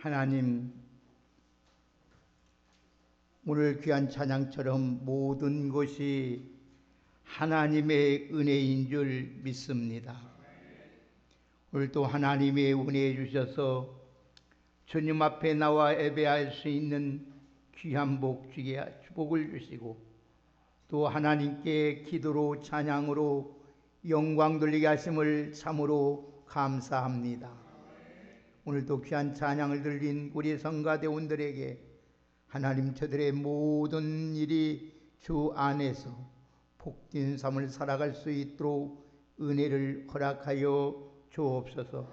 하나님, 오늘 귀한 찬양처럼 모든 것이 하나님의 은혜인 줄 믿습니다. 오늘도 하나님의 은혜 주셔서 주님 앞에 나와 예배할 수 있는 귀한 복을 주시고, 또 하나님께 기도로 찬양으로 영광 돌리게 하심을 참으로 감사합니다. 오늘도 귀한 찬양을 들린 우리 성가대원들에게 하나님, 저들의 모든 일이 주 안에서 복된 삶을 살아갈 수 있도록 은혜를 허락하여 주옵소서.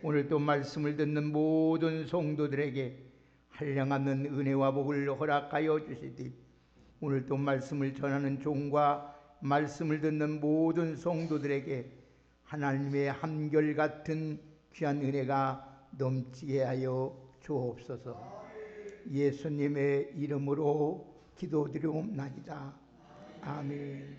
오늘도 말씀을 듣는 모든 성도들에게 한량없는 은혜와 복을 허락하여 주시되, 오늘도 말씀을 전하는 종과 말씀을 듣는 모든 성도들에게 하나님의 한결같은 귀한 은혜가 넘치게 하여 주옵소서. 예수님의 이름으로 기도드리옵나이다. 아멘.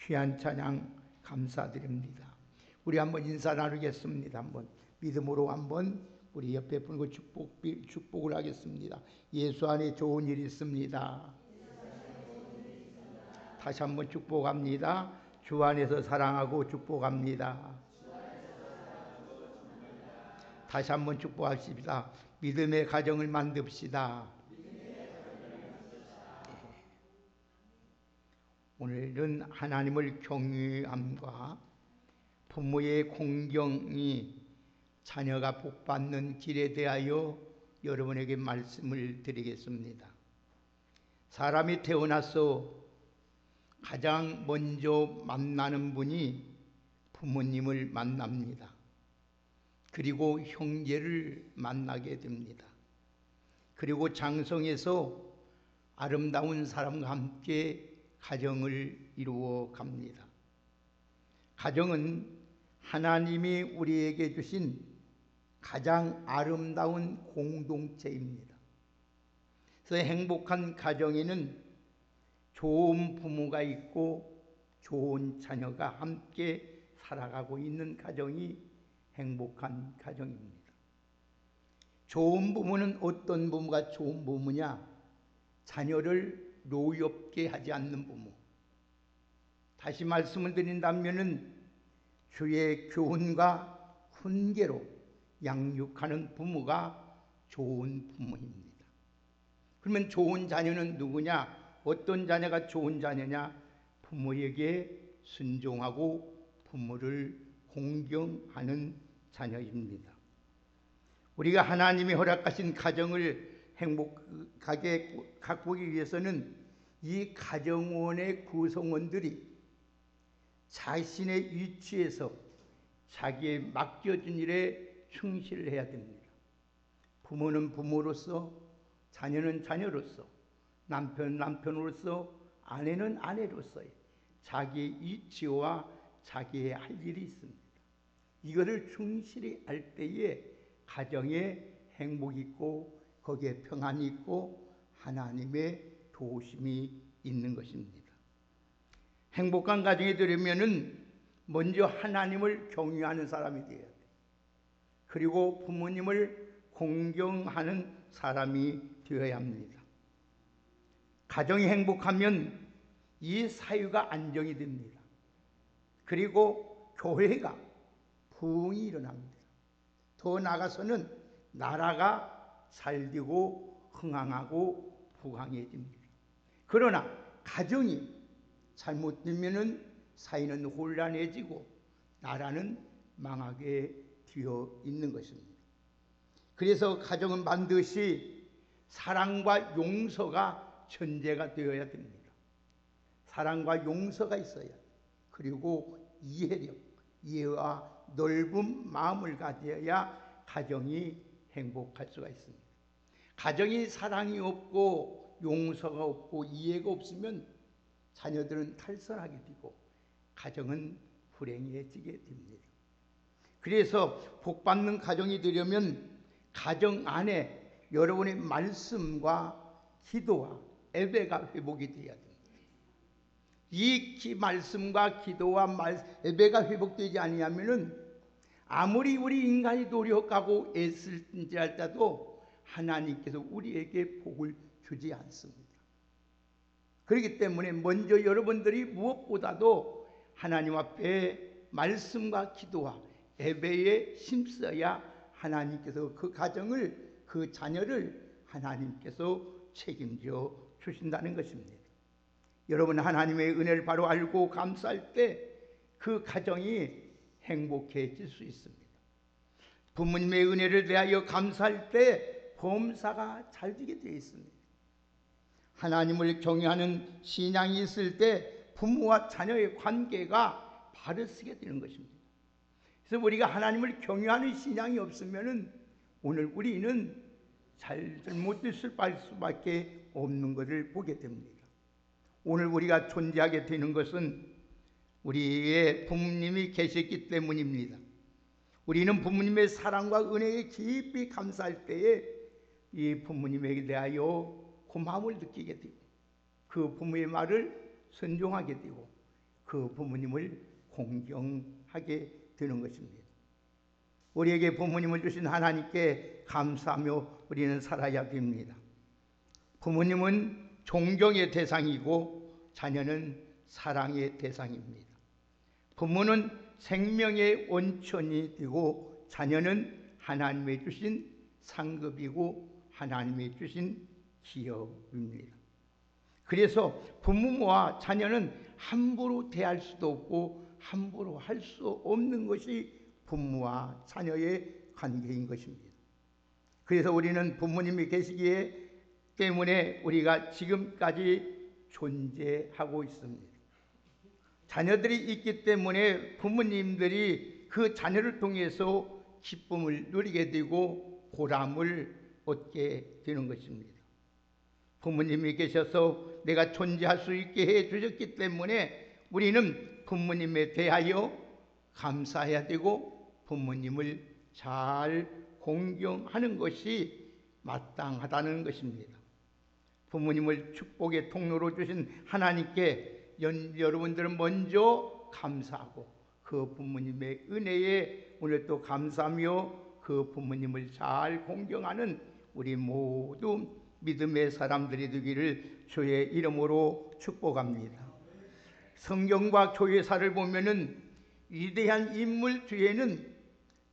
귀한 찬양 감사드립니다. 우리 한번 인사 나누겠습니다. 한번 믿음으로 한번 우리 옆에 분과 축복을 하겠습니다. 예수 안에 좋은 일이 있습니다. 다시 한번 축복합니다. 주 안에서 사랑하고 축복합니다. 다시 한번 축복하십시다. 믿음의 가정을 만듭시다. 오늘은 하나님을 경외함과 부모의 공경이 자녀가 복받는 길에 대하여 여러분에게 말씀을 드리겠습니다. 사람이 태어나서 가장 먼저 만나는 분이 부모님을 만납니다. 그리고 형제를 만나게 됩니다. 그리고 장성해서 아름다운 사람과 함께 가정을 이루어 갑니다. 가정은 하나님이 우리에게 주신 가장 아름다운 공동체입니다. 그래서 행복한 가정에는 좋은 부모가 있고 좋은 자녀가 함께 살아가고 있는 가정이 행복한 가정입니다. 좋은 부모는 어떤 부모가 좋은 부모냐? 자녀를 노엽게 하지 않는 부모. 다시 말씀을 드린다면은 주의 교훈과 훈계로 양육하는 부모가 좋은 부모입니다. 그러면 좋은 자녀는 누구냐? 어떤 자녀가 좋은 자녀냐? 부모에게 순종하고 부모를 공경하는 자녀입니다. 우리가 하나님이 허락하신 가정을 행복하게 가꾸기 위해서는 이 가정원의 구성원들이 자신의 위치에서 자기의 맡겨진 일에 충실해야 됩니다. 부모는 부모로서, 자녀는 자녀로서, 남편은 남편으로서, 아내는 아내로서의 자기의 위치와 자기의 할 일이 있습니다. 이것을 충실히 할 때에 가정에 행복이 있고 거기에 평안이 있고 하나님의 도우심이 있는 것입니다. 행복한 가정이 되려면은 먼저 하나님을 경외하는 사람이 되어야 돼요. 그리고 부모님을 공경하는 사람이 되어야 합니다. 가정이 행복하면 이 사회가 안정이 됩니다. 그리고 교회가 부흥이 일어납니다. 더 나아가서는 나라가 잘되고 흥황하고 부강해집니다. 그러나 가정이 잘못되면은 사회는 혼란해지고 나라는 망하게 되어 있는 것입니다. 그래서 가정은 반드시 사랑과 용서가 전제가 되어야 됩니다. 사랑과 용서가 있어야 돼요. 그리고 이해력, 이해와 넓은 마음을 가져야 가정이 행복할 수가 있습니다. 가정이 사랑이 없고 용서가 없고 이해가 없으면 자녀들은 탈선하게 되고 가정은 불행해지게 됩니다. 그래서 복받는 가정이 되려면 가정 안에 여러분의 말씀과 기도와 예배가 회복이 되어야 됩니다. 이 말씀과 기도와 예배가 회복되지 아니하면은 아무리 우리 인간이 노력하고 애쓸지라도 하나님께서 우리에게 복을 주지 않습니다. 그렇기 때문에 먼저 여러분들이 무엇보다도 하나님 앞에 말씀과 기도와 예배에 힘써야 하나님께서 그 가정을, 그 자녀를 하나님께서 책임져 주신다는 것입니다. 여러분, 하나님의 은혜를 바로 알고 감사할 때 그 가정이 행복해질 수 있습니다. 부모님의 은혜를 대하여 감사할 때 범사가 잘 되게 되어 있습니다. 하나님을 경외하는 신앙이 있을 때 부모와 자녀의 관계가 바르게 되는 것입니다. 그래서 우리가 하나님을 경외하는 신앙이 없으면 오늘 우리는 잘못될 수밖에 없는 것을 보게 됩니다. 오늘 우리가 존재하게 되는 것은 우리의 부모님이 계셨기 때문입니다. 우리는 부모님의 사랑과 은혜에 깊이 감사할 때에 이 부모님에게 대하여 고마움을 느끼게 되고 그 부모의 말을 순종하게 되고 그 부모님을 공경하게 되는 것입니다. 우리에게 부모님을 주신 하나님께 감사하며 우리는 살아야 됩니다. 부모님은 존경의 대상이고 자녀는 사랑의 대상입니다. 부모는 생명의 원천이 되고 자녀는 하나님의 주신 상급이고 하나님의 주신 기업입니다. 그래서 부모와 자녀는 함부로 대할 수도 없고 함부로 할 수 없는 것이 부모와 자녀의 관계인 것입니다. 그래서 우리는 부모님이 계시기에 때문에 우리가 지금까지 존재하고 있습니다. 자녀들이 있기 때문에 부모님들이 그 자녀를 통해서 기쁨을 누리게 되고 보람을 얻게 되는 것입니다. 부모님이 계셔서 내가 존재할 수 있게 해 주셨기 때문에 우리는 부모님에 대하여 감사해야 되고 부모님을 잘 공경하는 것이 마땅하다는 것입니다. 부모님을 축복의 통로로 주신 하나님께 여러분들은 먼저 감사하고 그 부모님의 은혜에 오늘 또 감사하며 그 부모님을 잘 공경하는 우리 모두 믿음의 사람들이 되기를 주의 이름으로 축복합니다. 성경과 교회사를 보면은 위대한 인물 뒤에는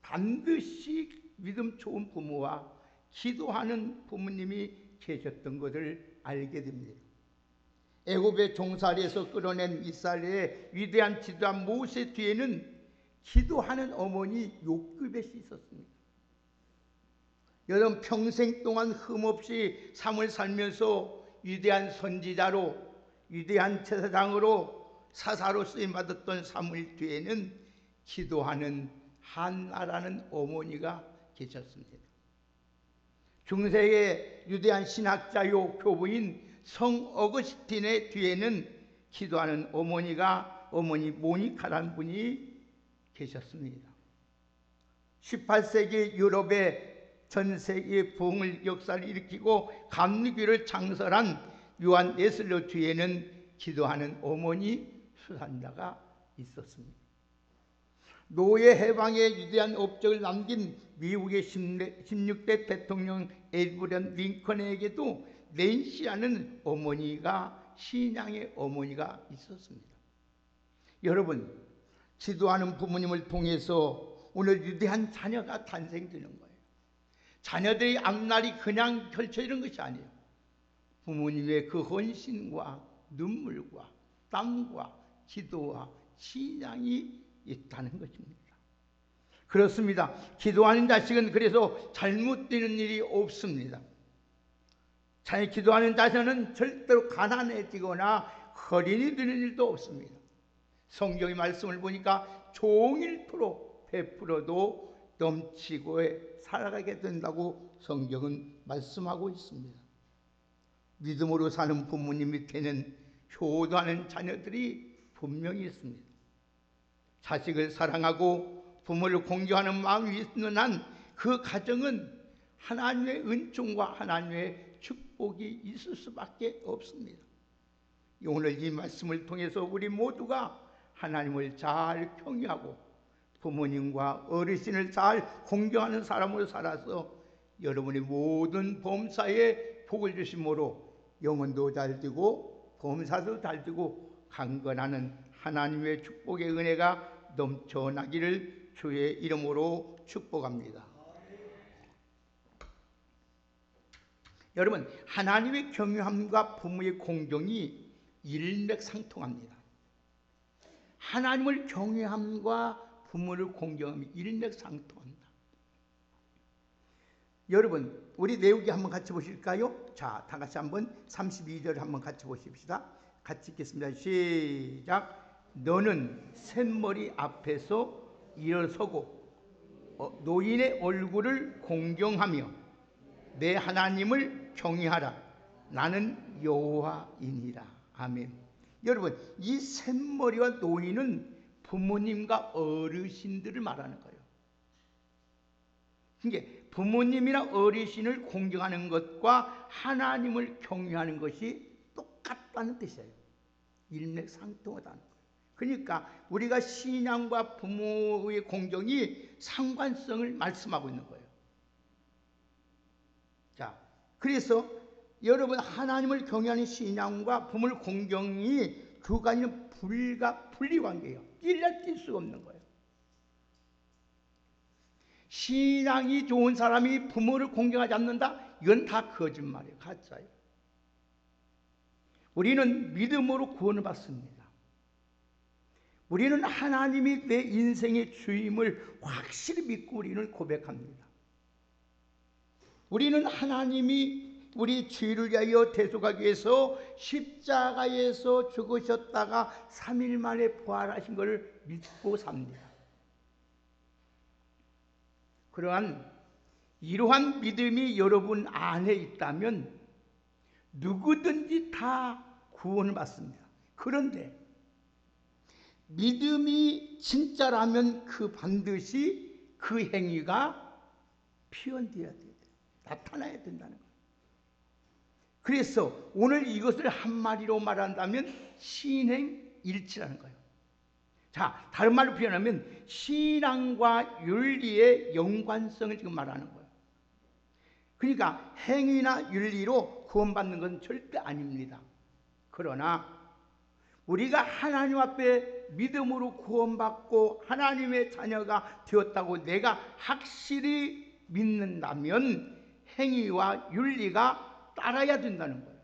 반드시 믿음 좋은 부모와 기도하는 부모님이 계셨던 것을 알게 됩니다. 애굽의 종살이에서 끌어낸 이스라엘의 위대한 지도자 모세 뒤에는 기도하는 어머니 욥기벳이 있었습니다. 여러분, 평생 동안 흠없이 삶을 살면서 위대한 선지자로, 위대한 제사장으로, 사사로 쓰임받았던 사무엘 뒤에는 기도하는 한나라는 어머니가 계셨습니다. 중세의 위대한 신학자요 교부인 성 어거스틴의 뒤에는 기도하는 어머니 모니카라는 분이 계셨습니다. 18세기 유럽의 전 세계 부흥을 역사를 일으키고 감리교를 창설한 요한 웨슬리 뒤에는 기도하는 어머니 수산자가 있었습니다. 노예 해방의 위대한 업적을 남긴 미국의 16대 대통령 에이브럼 링컨에게도 낸시라는 어머니가, 신앙의 어머니가 있었습니다. 여러분, 기도하는 부모님을 통해서 오늘 위대한 자녀가 탄생되는 거예요. 자녀들의 앞날이 그냥 펼쳐지는 것이 아니에요. 부모님의 그 헌신과 눈물과 땀과 기도와 신앙이 있다는 것입니다. 그렇습니다. 기도하는 자식은 그래서 잘못되는 일이 없습니다. 기도하는 자녀는 절대로 가난해지거나 허린이 되는 일도 없습니다. 성경의 말씀을 보니까 종일토록 베풀어도 넘치고 살아가게 된다고 성경은 말씀하고 있습니다. 믿음으로 사는 부모님 밑에는 효도하는 자녀들이 분명히 있습니다. 자식을 사랑하고 부모를 공경하는 마음이 있는 한 그 가정은 하나님의 은총과 하나님의 축복이 있을 수밖에 없습니다. 오늘 이 말씀을 통해서 우리 모두가 하나님을 잘 경외하고 부모님과 어르신을 잘 공경하는 사람으로 살아서 여러분의 모든 범사에 복을 주심으로 영혼도 잘 되고 범사도 잘 되고 강건하는 하나님의 축복의 은혜가 넘쳐나기를 주의 이름으로 축복합니다. 여러분, 하나님의 경외함과 부모의 공경이 일맥상통합니다. 하나님을 경외함과 부모를 공경함이 일맥상통합니다. 여러분, 우리 내용기 한번 같이 보실까요? 자, 다 같이 한번 32절 한번 같이 보십시다. 같이 읽겠습니다. 시작. 너는 샘머리 앞에서 일어서고 노인의 얼굴을 공경하며 내 하나님을 경외하라. 나는 여호와이니라. 아멘. 여러분, 이 샘머리와 노인은 부모님과 어르신들을 말하는 거예요. 이게 부모님이나 어르신을 공경하는 것과 하나님을 경외하는 것이 똑같다는 뜻이에요. 일맥상통하다는 거예요. 그러니까 우리가 신앙과 부모의 공경이 상관성을 말씀하고 있는 거예요. 자, 그래서 여러분, 하나님을 경외하는 신앙과 부모를 공경이 두 가지는 분리관계예요. 뗄 수가 없는 거예요. 신앙이 좋은 사람이 부모를 공경하지 않는다? 이건 다 거짓말이에요. 가짜예요. 우리는 믿음으로 구원을 받습니다. 우리는 하나님이 내 인생의 주임을 확실히 믿고 우리는 고백합니다. 우리는 하나님이 우리 죄를 위하여 대속하기 위해서 십자가에서 죽으셨다가 3일 만에 부활하신 것을 믿고 삽니다. 이러한 믿음이 여러분 안에 있다면 누구든지 다 구원을 받습니다. 그런데 믿음이 진짜라면 반드시 그 행위가 표현되어야 돼요. 나타나야 된다는 거예요. 그래서 오늘 이것을 한마디로 말한다면 신행일치라는 거예요. 자, 다른 말로 표현하면 신앙과 윤리의 연관성을 지금 말하는 거예요. 그러니까 행위나 윤리로 구원받는 것은 절대 아닙니다. 그러나 우리가 하나님 앞에 믿음으로 구원받고 하나님의 자녀가 되었다고 내가 확실히 믿는다면 행위와 윤리가 따라야 된다는 거예요.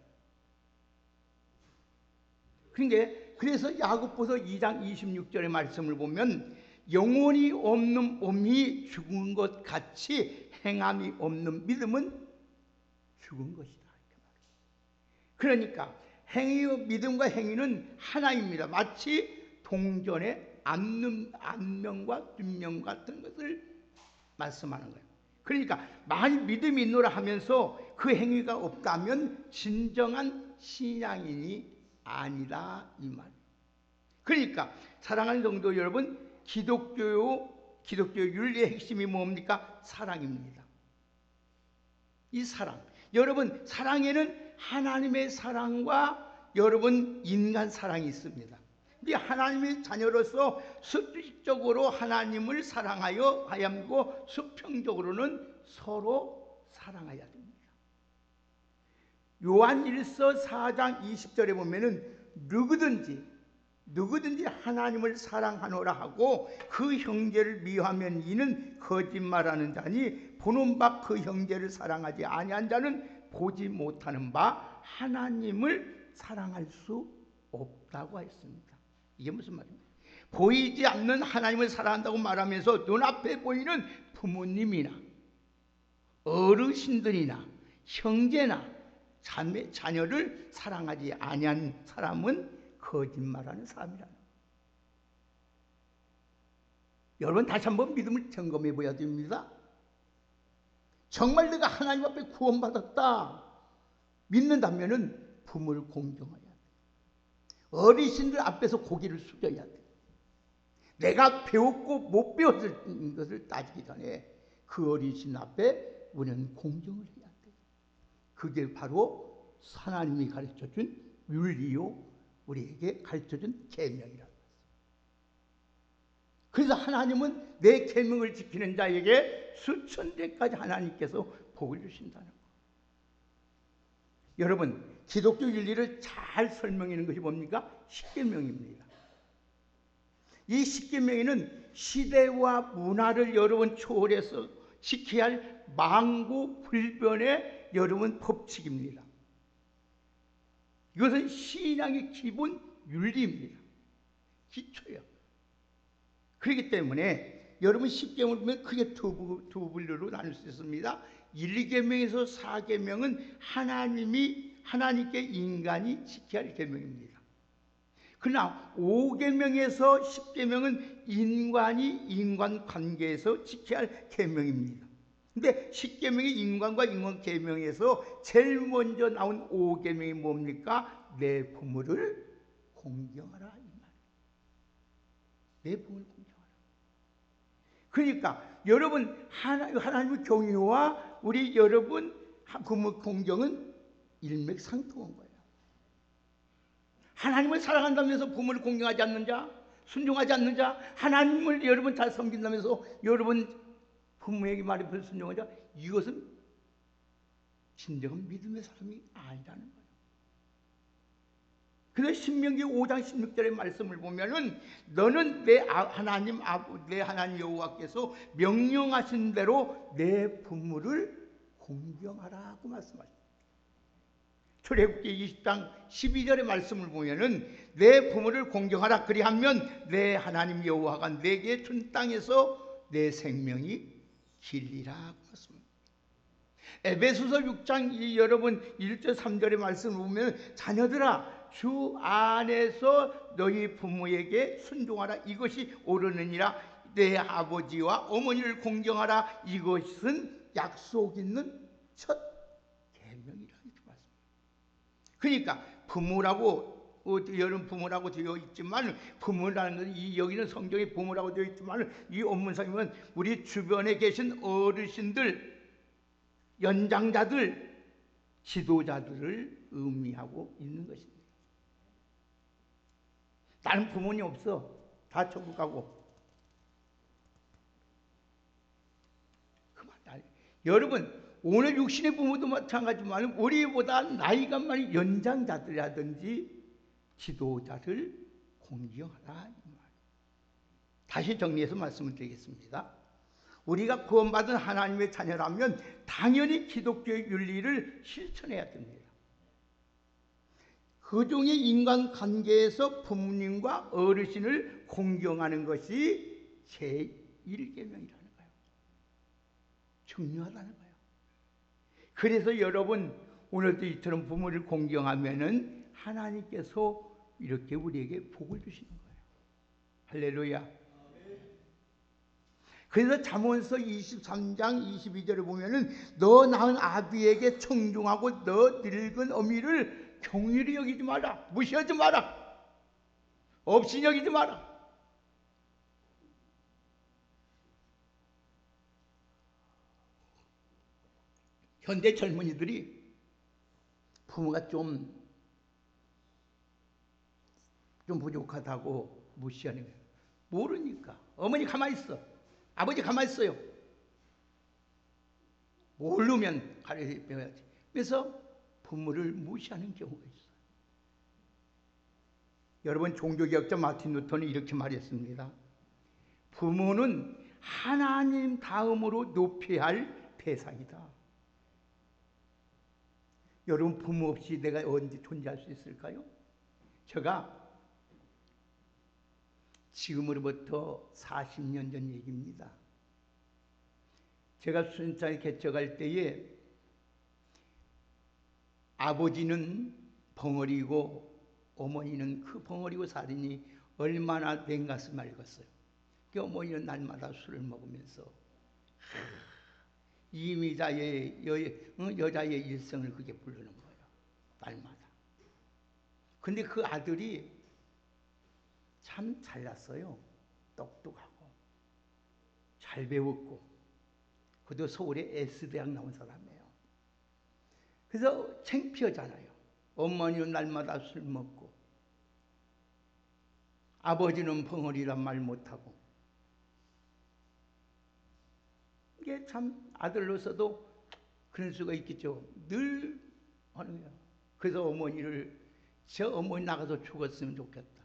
그래서 야고보서 2장 26절의 말씀을 보면 영혼이 없는 몸이 죽은 것 같이 행함이 없는 믿음은 죽은 것이다. 그러니까 믿음과 행위는 하나입니다. 마치 동전의 안면과 뒷면 같은 것을 말씀하는 거예요. 그러니까 만일 믿음이 있노라 하면서 그 행위가 없다면 진정한 신앙인이 아니다 이 말이에요. 그러니까 사랑하는 성도 여러분, 기독교 윤리의 핵심이 뭡니까? 사랑입니다. 이 사랑. 여러분, 사랑에는 하나님의 사랑과 여러분 인간 사랑이 있습니다. 근데 하나님의 자녀로서 수직적으로 하나님을 사랑하여 하ям고 수평적으로는 서로 사랑해야 됩니다. 요한일서 4장 20절에 보면은 누구든지 하나님을 사랑하노라 하고 그 형제를 미워하면 이는 거짓말하는 자니 보는 바 그 형제를 사랑하지 아니한 자는 보지 못하는 바 하나님을 사랑할 수 없다고 했습니다. 이게 무슨 말입니까? 보이지 않는 하나님을 사랑한다고 말하면서 눈앞에 보이는 부모님이나 어르신들이나 형제나 자녀를 사랑하지 아니한 사람은 거짓말하는 사람이라는 거예요. 여러분, 다시 한번 믿음을 점검해 보아야 됩니다. 정말 내가 하나님 앞에 구원받았다 믿는다면 부모를 공경해야 돼. 어르신들 앞에서 고개를 숙여야 돼. 내가 배웠고 못 배웠을 것을 따지기 전에 그 어르신 앞에 우리는 공경을 해야 돼. 그게 바로 하나님이 가르쳐준 윤리요, 우리에게 가르쳐준 계명이라는 것입니다. 그래서 하나님은 내 계명을 지키는 자에게 수천 대까지 하나님께서 복을 주신다는 거. 여러분, 기독교 윤리를 잘 설명하는 것이 뭡니까? 십계명입니다. 이 십계명에는 시대와 문화를 여러분 초월해서 지켜야 할 만고불변의 여러분 법칙입니다. 이것은 신앙의 기본 윤리입니다. 기초예요. 그렇기 때문에 여러분 십계명을 보면 크게 두 분류로 나눌 수 있습니다. 1계명에서 4계명은 하나님께 인간이 지켜야 할 계명입니다. 그러나 5계명에서 10계명은 인간이 인간관계에서 지켜야 할 계명입니다. 근데 10계명이 인간과 인간 계명에서 제일 먼저 나온 5계명이 뭡니까? 내 부모를 공경하라 이 말. 내 부모를 공경하라. 그러니까 여러분 하나님의 경외와 우리 여러분 부모 공경은 일맥상통한 거예요. 하나님을 사랑한다면서 부모를 공경하지 않는 자, 순종하지 않는 자, 하나님을 여러분 잘 섬긴다면서 여러분 부모에게 말해 순종하는 자, 이것은 진정한 믿음의 사람이 아니라는 거예요. 그래서 신명기 5장 16절의 말씀을 보면은 너는 내 하나님 여호와께서 명령하신 대로 내 부모를 공경하라고 말씀하십니다. 출애굽기 20장 12절의 말씀을 보면은 내 부모를 공경하라 그리하면 내 하나님 여호와가 내게 준 땅에서 내 생명이 길리라고 말씀합니다. 에베소서 6장 여러분 1절 3절의 말씀을 보면 자녀들아 주 안에서 너희 부모에게 순종하라 이것이 옳으느니라 내 아버지와 어머니를 공경하라 이것은 약속 있는 첫 계명이라 이렇게 말씀합니다. 그러니까 부모라고 여러분 부모라고 되어 있지만 부모라는 것은 여기는 성경에 부모라고 되어 있지만 이 원문상에는 우리 주변에 계신 어르신들 연장자들 지도자들을 의미하고 있는 것입니다. 나는 부모님 없어. 다 천국 가고. 그만. 여러분 오늘 육신의 부모도 마찬가지지만 우리보다 나이가 많은 연장자들이라든지 지도자를 공경하라. 다시 정리해서 말씀을 드리겠습니다. 우리가 구원받은 하나님의 자녀라면 당연히 기독교의 윤리를 실천해야 됩니다. 그중에 인간관계에서 부모님과 어르신을 공경하는 것이 제1계명이라는 거예요. 중요하다는 거예요. 그래서 여러분 오늘도 이처럼 부모를 공경하면은 하나님께서 이렇게 우리에게 복을 주시는 거예요. 할렐루야. 그래서 잠언서 23장 22절에 보면은 너 낳은 아비에게 청중하고 너 늙은 어미를 경휼히 여기지 마라. 무시하지 마라. 없이 여기지 마라. 현대 젊은이들이 부모가 좀 부족하다고 무시하는 거예요. 모르니까. 어머니 가만히 있어. 아버지 가만히 있어요. 모르면 가르쳐야지. 그래서 부모를 무시하는 경우가 있어요. 여러분 종교개혁자 마틴 루터는 이렇게 말했습니다. 부모는 하나님 다음으로 높여야 할 대상이다. 여러분 부모 없이 내가 언제 존재할 수 있을까요? 제가 지금으로부터 40년 전 얘기입니다. 제가 순창에 개척할 때에 아버지는 벙어리고 어머니는 그 벙어리고 살이니 얼마나 냉가슴 맑았어요. 그 어머니는 날마다 술을 먹으면서 이미자의 여자의 일생을 그게 부르는 거예요. 날마다. 근데 그 아들이 참 잘났어요. 똑똑하고 잘 배웠고 그도 서울의 S대학 나온 사람이에요. 그래서 창피하잖아요. 어머니는 날마다 술 먹고 아버지는 벙어리란 말 못하고 이게 참 아들로서도 그럴 수가 있겠죠. 늘 하는 거예요. 그래서 어머니를 저 어머니 나가서 죽었으면 좋겠다.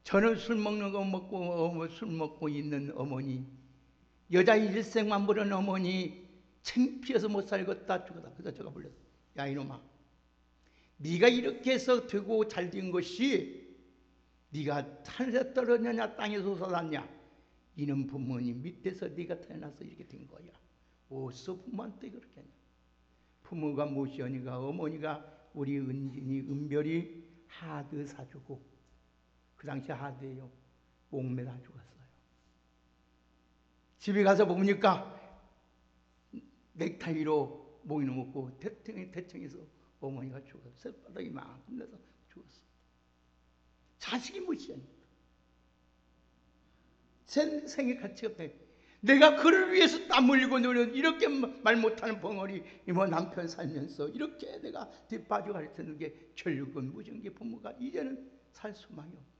저는 술 먹는 거 먹고 술 먹고 있는 어머니, 여자 일생만 부른 어머니 창피해서 못 살겠다 죽었다. 그래서 제가 불렀어요. 야 이놈아, 네가 이렇게 해서 되고 잘 된 것이 네가 하늘에 떨어졌냐 땅에서 솟았냐, 이는 부모님 밑에서 네가 태어나서 이렇게 된 거야. 어디서 부모한테 그렇게 하냐. 부모가 무엇이오니까 어머니가 우리 은진이 은별이 하드 사주고, 그 당시 하드예요. 목매다 죽었어요. 집에 가서 보니까 넥타이로 목이 넘었고 대청에서 어머니가 죽었어요. 쇳바닥이 만큼 나서 죽었어요. 자식이 무엇이오니까. 생의 가치가 없다. 내가 그를 위해서 땀 흘리고 노력, 이렇게 말 못하는 벙어리 뭐 남편 살면서 이렇게 내가 뒷바주 가르치는 게 결국은 무정기 부모가 이제는 살 수만이 없다.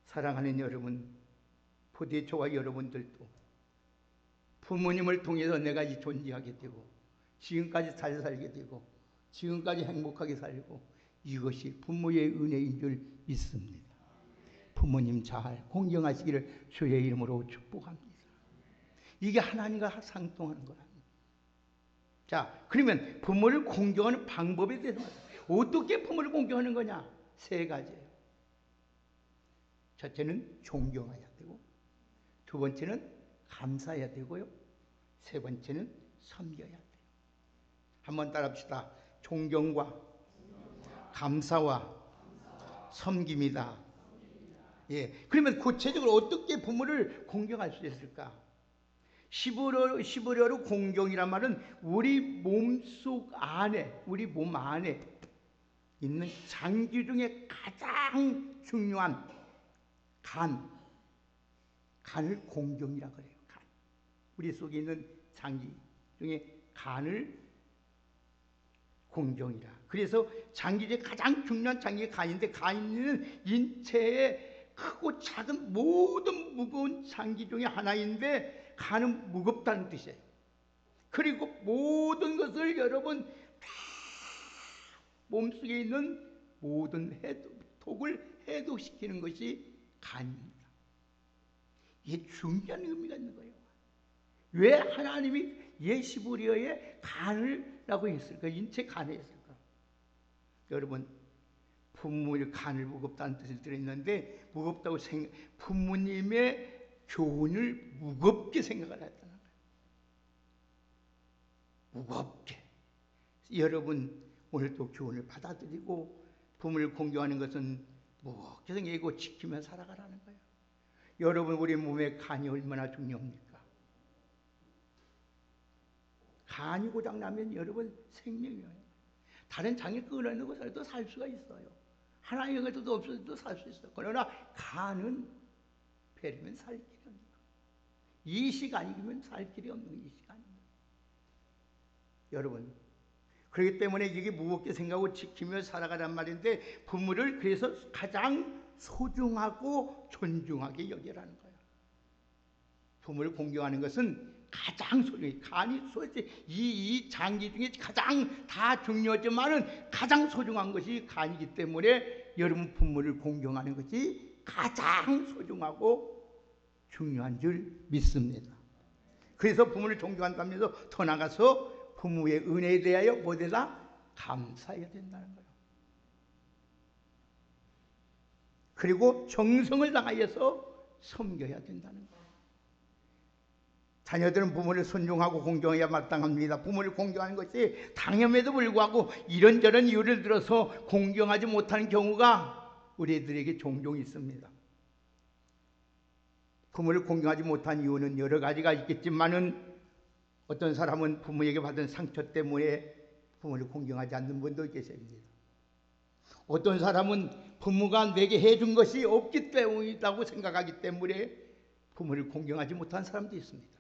사랑하는 여러분, 부디 저와 여러분들도 부모님을 통해서 내가 이 존재하게 되고 지금까지 잘 살게 되고 지금까지 행복하게 살고, 이것이 부모의 은혜인 줄 믿습니다. 부모님 잘 공경하시기를 주의 이름으로 축복합니다. 이게 하나님과 상통하는 거랍니다. 자, 그러면 부모를 공경하는 방법에 대해서 어떻게 부모를 공경하는 거냐? 세 가지예요. 첫째는 존경해야 되고, 두 번째는 감사해야 되고요, 세 번째는 섬겨야 돼요. 한번 따라합시다. 존경과 감사와 섬김이다. 예, 그러면 구체적으로 어떻게 부모를 공경할 수 있을까? 시브리어로 공경이란 말은 우리 몸속 안에, 우리 몸 안에 있는 장기 중에 가장 중요한 간을 공경이라 그래요. 간. 우리 속에 있는 장기 중에 간을 공경이라. 그래서 장기 중에 가장 중요한 장기가 간인데, 간은 인체의 크고 작은 모든 무거운 장기 중에 하나인데 간은 무겁다는 뜻이에요. 그리고 모든 것을 여러분 다 몸속에 있는 모든 독을 해독시키는 것이 간입니다. 이게 중요한 의미가 있는 거예요. 왜 하나님이 예시브리어에 간을라고 했을까? 인체 간에 했을까? 여러분, 부모의 간을 무겁다는 뜻을 들었는데, 무겁다고 부모님의 교훈을 무겁게 생각을 했다는 거예요. 무겁게. 여러분 오늘도 교훈을 받아들이고 부모를 공경하는 것은 무겁게 생각하고 지키며 살아가라는 거예요. 여러분, 우리 몸에 간이 얼마나 중요합니까? 간이 고장나면 여러분 생명이에요. 다른 장이 끊어내고 살도 살 수가 있어요. 하나의 것도 없어도 살 수 있어요. 그러나 간은 베리면 살 길이 없는 거예요. 이 시간이면 살 길이 없는 이 시간입니다. 여러분, 그렇기 때문에 이게 무겁게 생각하고 지키며 살아가란 말인데, 부모를 그래서 가장 소중하고 존중하게 여기라는 거예요. 부모를 공경하는 것은 가장 소중해. 간이 이 장기 중에 가장 다 중요하지만은 가장 소중한 것이 간이기 때문에 여러분 부모를 공경하는 것이 가장 소중하고 중요한 줄 믿습니다. 그래서 부모를 존경한다면서 더 나가서 부모의 은혜에 대하여 뭐되다? 감사해야 된다는 거예요. 그리고 정성을 다하여서 섬겨야 된다는 거예요. 자녀들은 부모를 존중하고 공경해야 마땅합니다. 부모를 공경하는 것이 당연함에도 불구하고 이런저런 이유를 들어서 공경하지 못하는 경우가 우리들에게 종종 있습니다. 부모를 공경하지 못한 이유는 여러 가지가 있겠지만은, 어떤 사람은 부모에게 받은 상처 때문에 부모를 공경하지 않는 분도 계십니다. 어떤 사람은 부모가 내게 해준 것이 없기 때문이라고 생각하기 때문에 부모를 공경하지 못한 사람도 있습니다.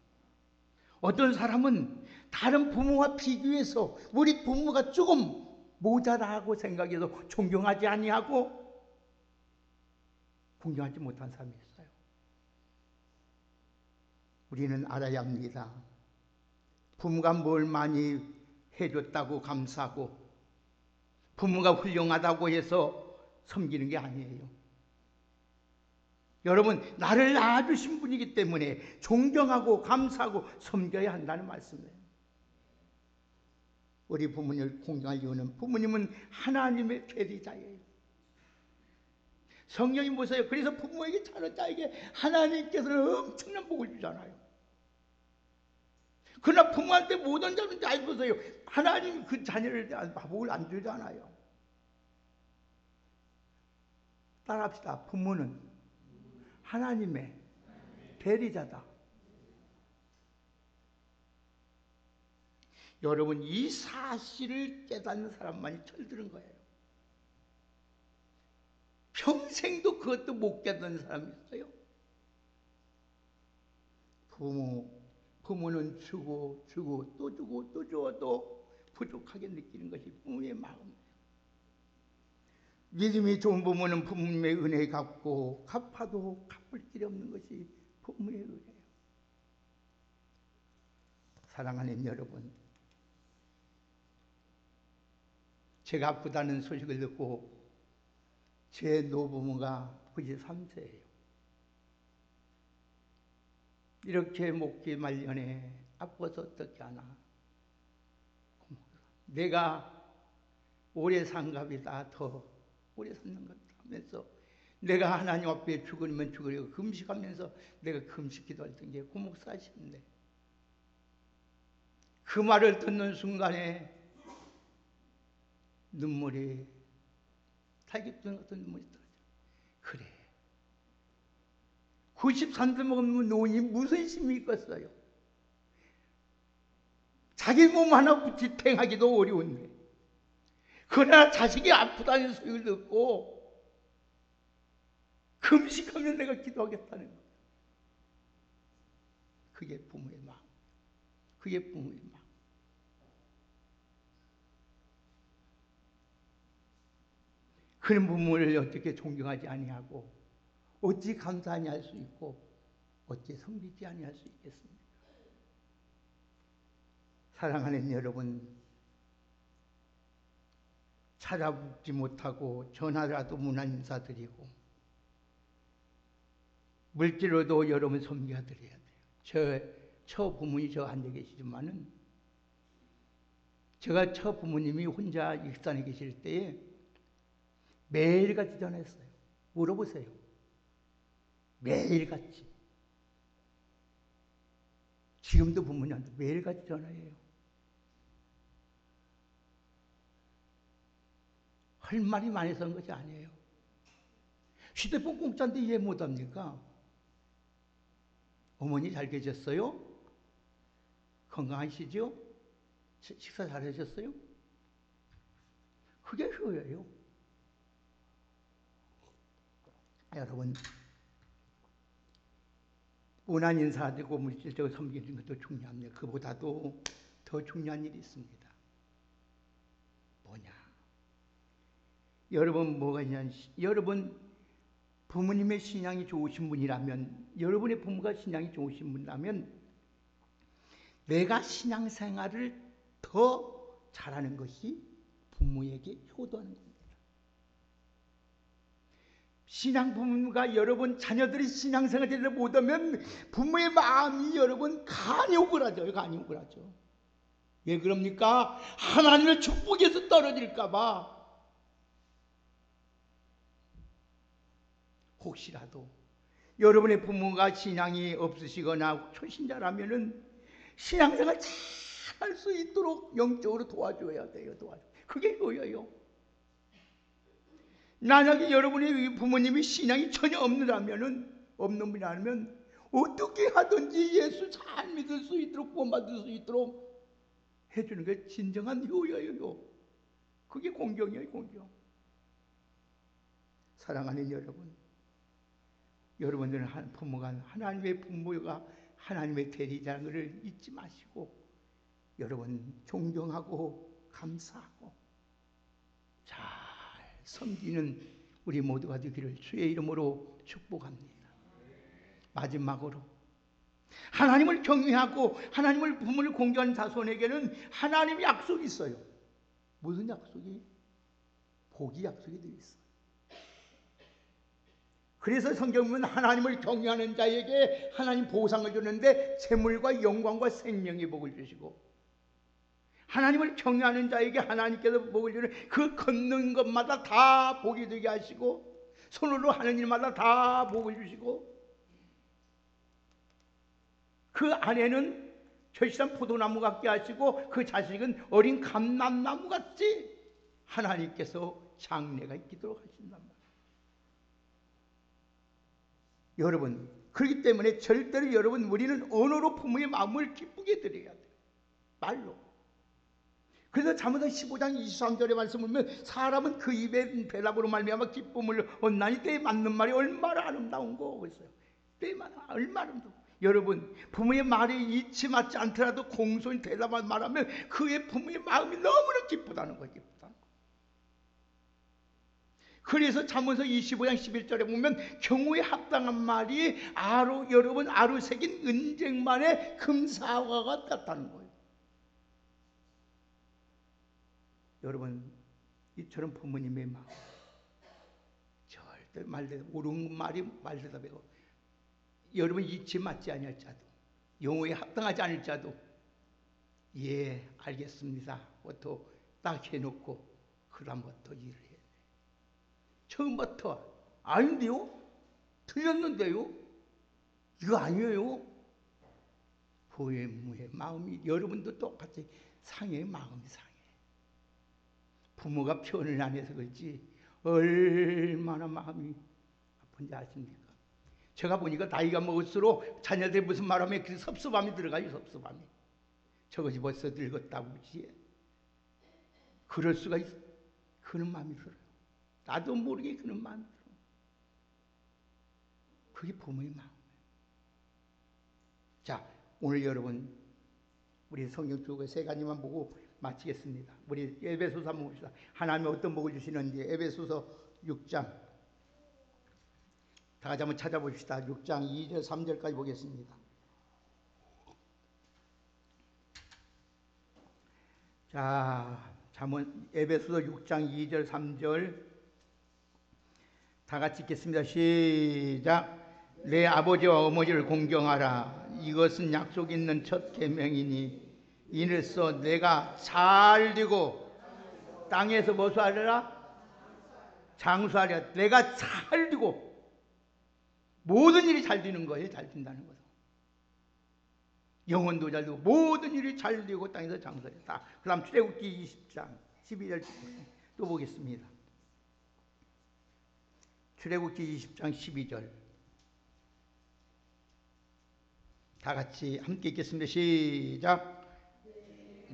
어떤 사람은 다른 부모와 비교해서 우리 부모가 조금 모자라고 생각해서 존경하지 아니하고 공경하지 못한 사람이 있어요. 우리는 알아야 합니다. 부모가 뭘 많이 해줬다고 감사하고 부모가 훌륭하다고 해서 섬기는 게 아니에요. 여러분, 나를 낳아주신 분이기 때문에 존경하고 감사하고 섬겨야 한다는 말씀이에요. 우리 부모님을 공경할 이유는 부모님은 하나님의 대리자예요. 성경이 보세요. 그래서 부모에게 자는 자에게 하나님께서는 엄청난 복을 주잖아요. 그러나 부모한테 모든 자는 잘 보세요. 하나님이 그 자녀를 대한 복을 안 주잖아요. 따라합시다. 부모는 하나님의 대리자다. 여러분, 이 사실을 깨닫는 사람만이 철드는 거예요. 평생도 그것도 못 깨닫는 사람이 있어요. 부모는 주고 또 주고 또 주어도 부족하게 느끼는 것이 부모의 마음이에요. 믿음이 좋은 부모는 부모님의 은혜 갚고 갚아도 갚을 길이 없는 것이 부모의 은혜예요. 사랑하는 여러분, 제가 아프다는 소식을 듣고 제 노부모가 93세예요. 이렇게 목기 말년에 아파서 어떻게 하나. 내가 오래 산갑이다 더 오래 사는 것 하면서 내가 하나님 앞에 죽으면 죽으려고 금식하면서 내가 금식 기도했던 게 그 목사시는데 그 말을 듣는 순간에 눈물이 탈기증 같은 눈물이 떨어져. 그래, 93세 먹으면 노인이 무슨 힘이 있겠어요? 자기 몸 하나 지탱하기도 어려운데 그러나 자식이 아프다는 소리를 듣고 금식하면 내가 기도하겠다는 거예요. 그게 부모의 마음. 그게 부모의 마음. 그런 부모를 어떻게 존경하지 아니하고 어찌 감사하니 할 수 있고 어찌 섬기지 아니할 수 있겠습니까? 사랑하는 여러분, 찾아뵙지 못하고 전화라도 문안 인사드리고 물질로도 여러분 섬겨드려야 돼요. 저 부모님이 저 앉아 계시지만은 제가 저 부모님이 혼자 익산에 계실 때에 매일같이 전화했어요. 물어보세요. 매일같이. 지금도 부모님한테 매일같이 전화해요. 할 말이 많이 쓰는 것이 아니에요. 휴대폰 공짜인데 이해 못합니까? 어머니 잘 계셨어요? 건강하시죠? 식사 잘 하셨어요? 그게 효예요. 여러분, 문안 인사드리고 물질적으로 섬기는 것도 중요합니다. 그보다도 더 중요한 일이 있습니다. 뭐냐? 여러분 뭐가 있냐면, 여러분 부모님의 신앙이 좋으신 분이라면, 여러분의 부모가 신앙이 좋으신 분이라면 내가 신앙생활을 더 잘하는 것이 부모에게 효도하는 겁니다. 신앙 부모가 여러분 자녀들이 신앙생활을 못하면 부모의 마음이 여러분 간이 오그라져요. 간이 오그라져. 왜 그럽니까? 하나님의 축복에서 떨어질까 봐. 혹시라도 여러분의 부모가 신앙이 없으시거나 초신자라면은 신앙생활 잘 할 수 있도록 영적으로 도와줘야 돼요. 그게 효여요. 만약에 여러분의 부모님이 신앙이 전혀 없는 분이라면 어떻게 하든지 예수 잘 믿을 수 있도록 구원받을 수 있도록 해주는 게 진정한 효여예요. 그게 공경이에요. 공경. 사랑하는 여러분, 여러분들은 부모가 하나님의 부모가 하나님의 대리자라는 것을 잊지 마시고 여러분 존경하고 감사하고 잘 섬기는 우리 모두가 되기를 주의 이름으로 축복합니다. 마지막으로 하나님을 경외하고 하나님을 부모를 공경하는 자손에게는 하나님의 약속이 있어요. 무슨 약속이? 복이 약속이 되어 있어요. 그래서 성경 보면 하나님을 경외하는 자에게 하나님 보상을 주는데 재물과 영광과 생명의 복을 주시고, 하나님을 경외하는 자에게 하나님께서 복을 주는 그 걷는 것마다 다 복이 되게 하시고, 손으로 하는 일마다 다 복을 주시고, 그 아내는 절실한 포도나무 같게 하시고 그 자식은 어린 감람나무 같이 하나님께서 장래가 있도록 하신단 말이에요. 여러분, 그렇기 때문에 절대로 여러분, 우리는 언어로 부모의 마음을 기쁘게 드려야 돼요. 말로. 그래서 잠언서 15장 23절의 말씀을 보면 사람은 그 입의 배락으로 말미암아 기쁨을 얻나니 때에 맞는 말이 얼마나 아름다운 거 그랬어요. 때에 맞는 얼마나 아름다워. 여러분, 부모의 말에 이치 맞지 않더라도 공손히 대답한 말하면 그의 부모의 마음이 너무나 기쁘다는 거예요. 기쁘다는 거. 그래서 잠언서 25장 11절에 보면 경우에 합당한 말이 여러분 아루 새긴 은쟁만의 금사과가 같다는 거예요. 여러분, 이처럼 부모님의 마음 절대 말대답, 옳은 말이 말대답이고, 여러분 이치 맞지 아니할 자도, 용어에 합당하지 않을 자도 예 알겠습니다 부터 딱 해놓고 그 다음부터 일을 해야 돼. 처음부터 아닌데요? 틀렸는데요? 이거 아니에요? 부모의 마음이 여러분도 똑같이 상해. 마음이 상해. 부모가 표현을 안 해서 그렇지 얼마나 마음이 아픈지 아십니까? 제가 보니까 나이가 먹을수록 자녀들이 무슨 말하면 그 섭섭함이 들어가요. 섭섭함이. 저것이 벌써 늙었다고 그러지. 그럴 수가 있어. 그런 마음이 들어요. 나도 모르게 그런 마음이 들어요. 그게 부모의 마음이에요. 자, 오늘 여러분 우리 성경 두 세 가지만 보고 마치겠습니다. 우리 에베소서 한번 봅시다. 하나님이 어떤 복을 주시는지 에베소서 6장 다 같이 한번 찾아봅시다. 6장 2절 3절까지 보겠습니다. 자, 에베소서 6장 2절 3절 다 같이 읽겠습니다. 시작. 내 아버지와 어머니를 공경하라. 이것은 약속 있는 첫 계명이니 이로써 내가 살리고 땅에서 무엇을 하리라? 장수하리라. 내가 살리고 모든 일이 잘 되는 거예요. 잘 된다는 거죠. 영혼도 잘 되고 모든 일이 잘 되고 땅에서 장수하리라. 그 다음 출애굽기 20장 12절 또 보겠습니다. 출애굽기 20장 12절 다 같이 함께 읽겠습니다. 시작.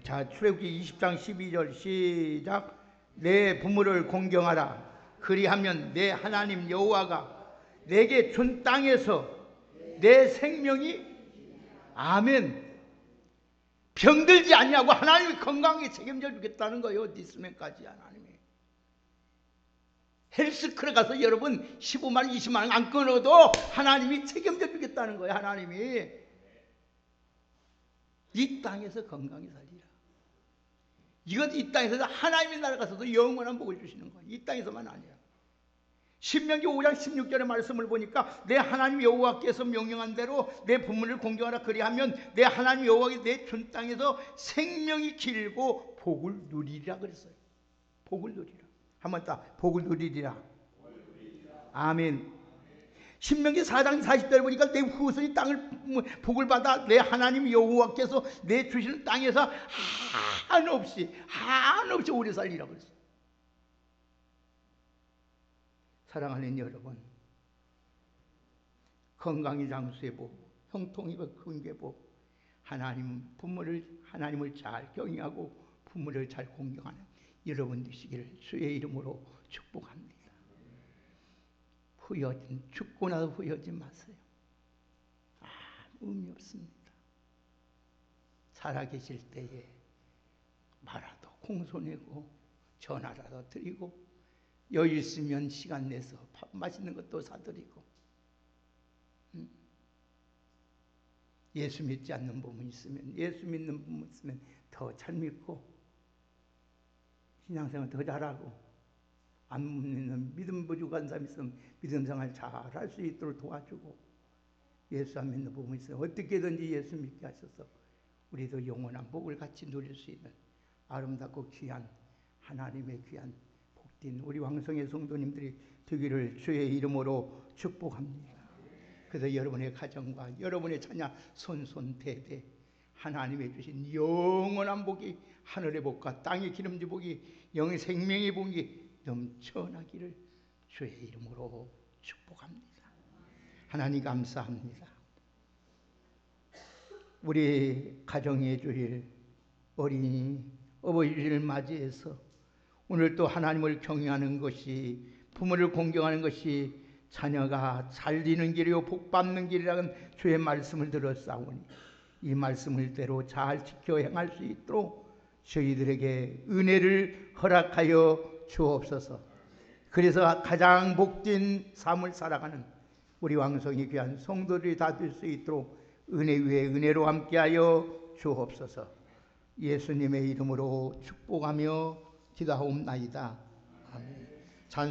자, 출애굽기 20장 12절 시작. 내 부모를 공경하라. 그리하면 내 하나님 여호와가 내게 준 땅에서 내 생명이 아멘 병들지 않냐고 하나님이 건강하게 책임져 주겠다는 거예요. 디스맨까지 하나님이. 헬스클럽 가서 여러분 15만 원 20만 원 안 끊어도 하나님이 책임져 주겠다는 거예요. 하나님이. 이 땅에서 건강히 살리라. 이것 이 땅에서 하나님의 나라 가서도 영원한 복을 주시는 거예요. 이 땅에서만 아니야. 신명기 5장 16절의 말씀을 보니까 내 하나님 여호와께서 명령한 대로 내 부모를 공경하라. 그리하면 내 하나님 여호와께 내 준 땅에서 생명이 길고 복을 누리리라 그랬어요. 복을 누리라. 한번 딱 복을 누리리라. 아멘. 신명기 4장 40절에 보니까 내 후손이 땅을 복을 받아 내 하나님 여호와께서 내 주시는 땅에서 한없이 오래 살리라고 그랬어요. 사랑하는 여러분, 건강이 장수의 복, 형통이 근괴 복, 하나님을 잘 경외하고 부모를 잘 공경하는 여러분 되시기를 주의 이름으로 축복합니다. 죽고 나서 후회하지 마세요. 아무 의미 없습니다. 살아계실 때에 말아도 공손하고 전화라도 드리고 여유 있으면 시간 내서 밥 맛있는 것도 사드리고 예수 믿지 않는 부분 있으면, 예수 믿는 부분 있으면 더 잘 믿고 신앙생활 더 잘하고, 안 믿는 믿음 부족한 사람 있으면 믿음 생활 잘 할 수 있도록 도와주고, 예수 안 믿는 부분 있으면 어떻게든지 예수 믿게 하셔서 우리도 영원한 복을 같이 누릴 수 있는 아름답고 귀한 하나님의 귀한 복된 우리 왕성의 성도님들이 되기를 주의 이름으로 축복합니다. 그래서 여러분의 가정과 여러분의 자녀 손손대대 하나님의 주신 영원한 복이, 하늘의 복과 땅의 기름진 복이, 영의 생명의 복이 넘쳐나기를 주의 이름으로 축복합니다. 하나님 감사합니다. 우리 가정에 주일 어린이 어버이를 맞이해서 오늘 또 하나님을 경외하는 것이, 부모를 공경하는 것이 자녀가 살리는 길이요 복받는 길이라는 주의 말씀을 들었사오니 이 말씀을 대로 잘 지켜 행할 수 있도록 저희들에게 은혜를 허락하여 주옵소서. 그래서 가장 복된 삶을 살아가는 우리 왕성이 귀한 성도들이 다 될 수 있도록 은혜 위에 은혜로 함께하여 주옵소서. 예수님의 이름으로 축복하며 기도하옵나이다. 아멘.